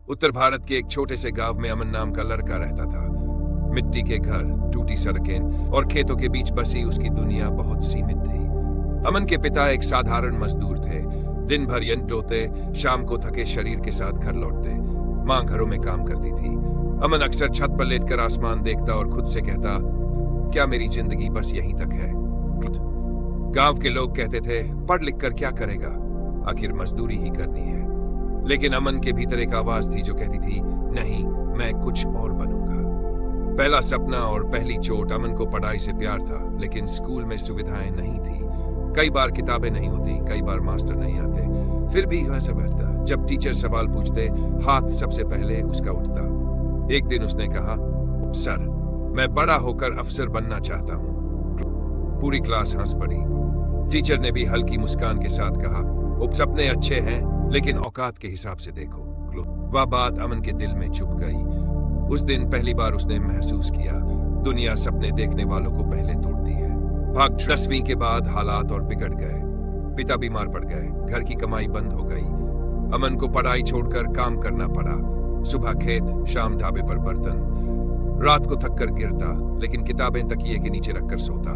उत्तर भारत के एक छोटे से गांव में अमन नाम का लड़का रहता था। मिट्टी के घर, टूटी सड़कें और खेतों के बीच बसी उसकी दुनिया बहुत सीमित थी। अमन के पिता एक साधारण मजदूर थे। दिन भर यंत्र ढोते, शाम को थके शरीर के साथ घर लौटते। माँ घरों में काम करती थी। अमन अक्सर छत पर लेटकर आसमान देखता और खुद से कहता, क्या मेरी जिंदगी बस यहीं तक है। गांव के लोग कहते थे, पढ़ लिख कर क्या करेगा, आखिर मजदूरी ही करनी है। लेकिन अमन के भीतर एक आवाज थी जो कहती थी, नहीं, मैं कुछ और बनूंगा। पहला सपना और पहली चोट। अमन को पढ़ाई से प्यार था, लेकिन स्कूल में सुविधाएं नहीं थी। कई बार किताबें नहीं होती, कई बार मास्टर नहीं आते। फिर भी वह सब रहता। जब टीचर सवाल पूछते, हाथ सबसे पहले उसका उठता। एक दिन उसने कहा, सर, मैं बड़ा होकर अफसर बनना चाहता हूँ। पूरी क्लास हंस पड़ी। टीचर ने भी हल्की मुस्कान के साथ कहा, सपने अच्छे हैं, लेकिन औकात के हिसाब से देखो। वह बात अमन के दिल में चुभ गई। उस दिन पहली बार उसने महसूस किया, दुनिया सपने देखने वालों को पहले तोड़ती है। भाग 10वीं के बाद हालात और बिगड़ गए। पिता बीमार पड़ गए, घर की कमाई बंद हो गई। अमन को पढ़ाई छोड़कर काम करना पड़ा। सुबह खेत, शाम ढाबे पर बर्तन। रात को थक कर गिरता, लेकिन किताबें तकिए के नीचे रखकर सोता।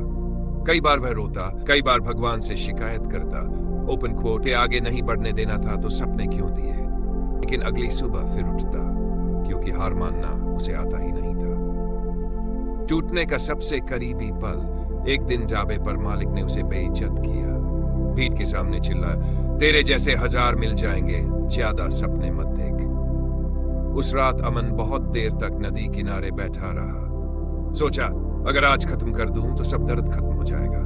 कई बार वह रोता, कई बार भगवान से शिकायत करता। ओपन कोट, आगे नहीं बढ़ने देना था तो सपने क्यों दिए। लेकिन अगली सुबह फिर उठता, क्योंकि हार मानना उसे आता ही नहीं था। टूटने का सबसे करीबी पल, एक दिन ढाबे पर मालिक ने उसे बेइज्जत किया। भीड़ के सामने चिल्लाया, तेरे जैसे 1000 मिल जाएंगे, ज्यादा सपने मत देख। उस रात अमन बहुत देर तक नदी किनारे बैठा रहा। सोचा, अगर आज खत्म कर दूं तो सब दर्द खत्म हो जाएगा।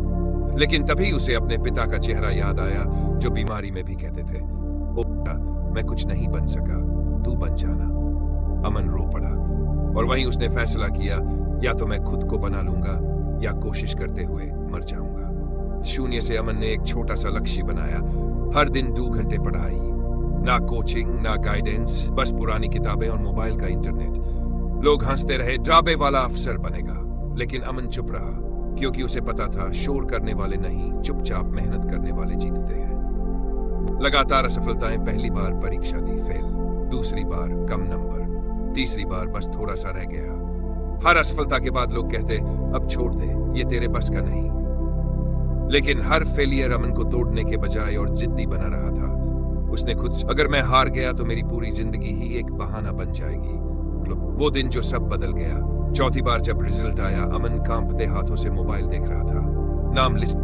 लेकिन तभी उसे अपने पिता का चेहरा याद आया, जो बीमारी में भी कहते थे, ओ बेटा, मैं कुछ नहीं बन सका, तू बन जाना। अमन रो पड़ा और वहीं उसने फैसला किया, या तो मैं खुद को बना लूंगा या कोशिश करते हुए मर जाऊंगा। शून्य से अमन ने एक छोटा सा लक्ष्य बनाया। हर दिन 2 घंटे पढ़ाई, ना कोचिंग ना गाइडेंस, बस पुरानी किताबें और मोबाइल का इंटरनेट। लोग हंसते रहे, ड्राबे वाला अफसर बनेगा। लेकिन अमन चुप रहा, क्योंकि उसे पता था, शोर करने वाले नहीं, चुपचाप मेहनत करने वाले जीतते हैं। लगातार असफलताएं। पहली बार परीक्षा दी, फेल। दूसरी बार कम नंबर। तीसरी बार बस थोड़ा सा रह गया। हर असफलता के बाद लोग कहते, अब छोड़ दे, ये तेरे बस का नहीं। लेकिन हर फेलियर अमन को तोड़ने के बजाय और जिद्दी बना रहा था। उसने खुद से, अगर मैं हार गया तो मेरी पूरी जिंदगी ही एक बहाना बन जाएगी। वो दिन जो सब बदल गया। चौथी बार जब रिजल्ट आया, अमन कांपते हाथों से मोबाइल देख रहा था। नाम लिस्ट